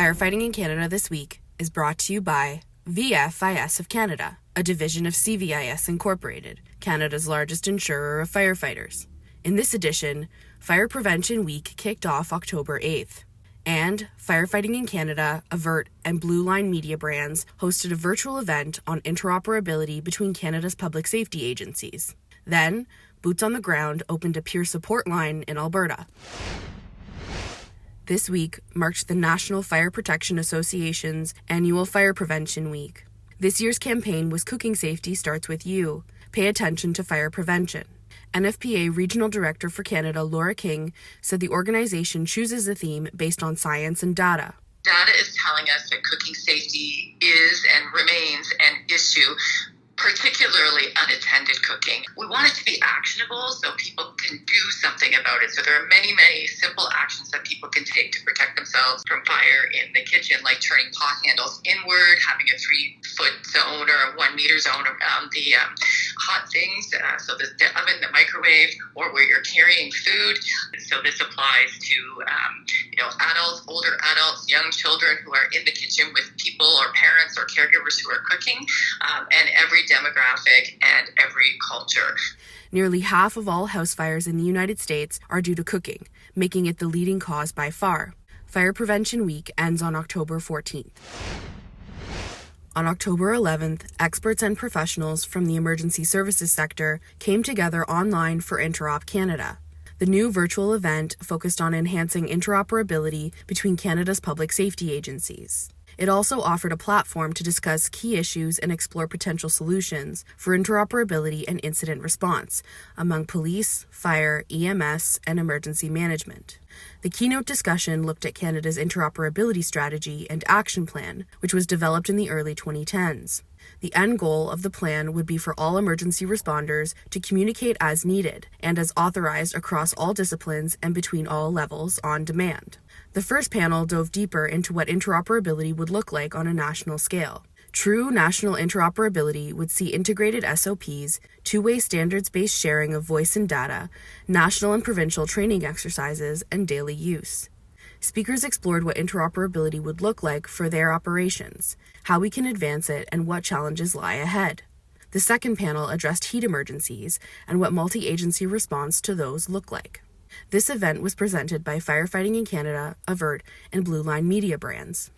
Firefighting in Canada this week is brought to you by VFIS of Canada, a division of CVIS Incorporated, Canada's largest insurer of firefighters. In this edition, Fire Prevention Week kicked off October 8th, and Firefighting in Canada, Avert and Blue Line media brands hosted a virtual event on interoperability between Canada's public safety agencies. Then, Boots on the Ground opened a peer support line in Alberta. This week marked the National Fire Protection Association's annual Fire Prevention Week. This year's campaign was Cooking Safety Starts With You. Pay attention to fire prevention. NFPA Regional Director for Canada, Laura King, said the organization chooses a theme based on science and data. Data is telling us that cooking safety is and remains an issue, particularly unattended cooking. We want it to be actionable so people can do something about it. So there are many, many simple actions that people can take to protect themselves from fire in the kitchen, like turning pot handles inward, having a 3-foot zone or a 1-meter zone around the hot things, so the oven, the microwave, or where you're carrying food. So this applies to adults, older adults, young children who are in the kitchen with people or parents or caregivers who are cooking, and every demographic and every culture. Nearly half of all house fires in the United States are due to cooking, making it the leading cause by far. Fire Prevention Week ends on October 14th. On October 11th, experts and professionals from the emergency services sector came together online for Interop Canada. The new virtual event focused on enhancing interoperability between Canada's public safety agencies. It also offered a platform to discuss key issues and explore potential solutions for interoperability and incident response among police, fire, EMS, and emergency management. The keynote discussion looked at Canada's interoperability strategy and action plan, which was developed in the early 2010s. The end goal of the plan would be for all emergency responders to communicate as needed and as authorized across all disciplines and between all levels on demand. The first panel dove deeper into what interoperability would look like on a national scale. True national interoperability would see integrated SOPs, two-way standards-based sharing of voice and data, national and provincial training exercises, and daily use. Speakers explored what interoperability would look like for their operations, how we can advance it, and what challenges lie ahead. The second panel addressed heat emergencies and what multi-agency response to those look like. This event was presented by Firefighting in Canada, Avert, and Blue Line media brands.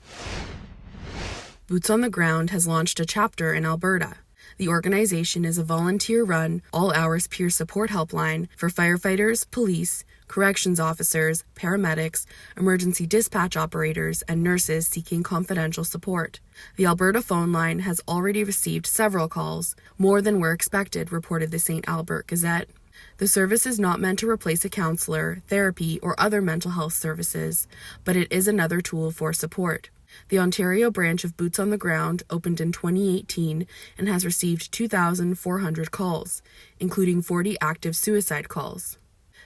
Boots on the Ground has launched a chapter in Alberta. The organization is a volunteer-run, all-hours peer support helpline for firefighters, police, corrections officers, paramedics, emergency dispatch operators, and nurses seeking confidential support. The Alberta phone line has already received several calls, more than were expected, reported the St. Albert Gazette. The service is not meant to replace a counselor, therapy, or other mental health services, but it is another tool for support. The Ontario branch of Boots on the Ground opened in 2018 and has received 2,400 calls, including 40 active suicide calls.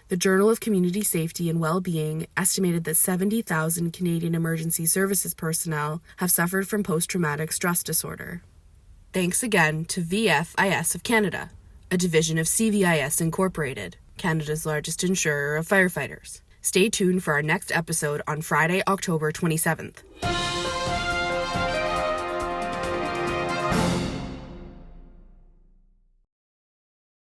The Journal of Community Safety and Wellbeing estimated that 70,000 Canadian emergency services personnel have suffered from post-traumatic stress disorder. Thanks again to VFIS of Canada, a division of CVIS Incorporated, Canada's largest insurer of firefighters. Stay tuned for our next episode on Friday, October 27th.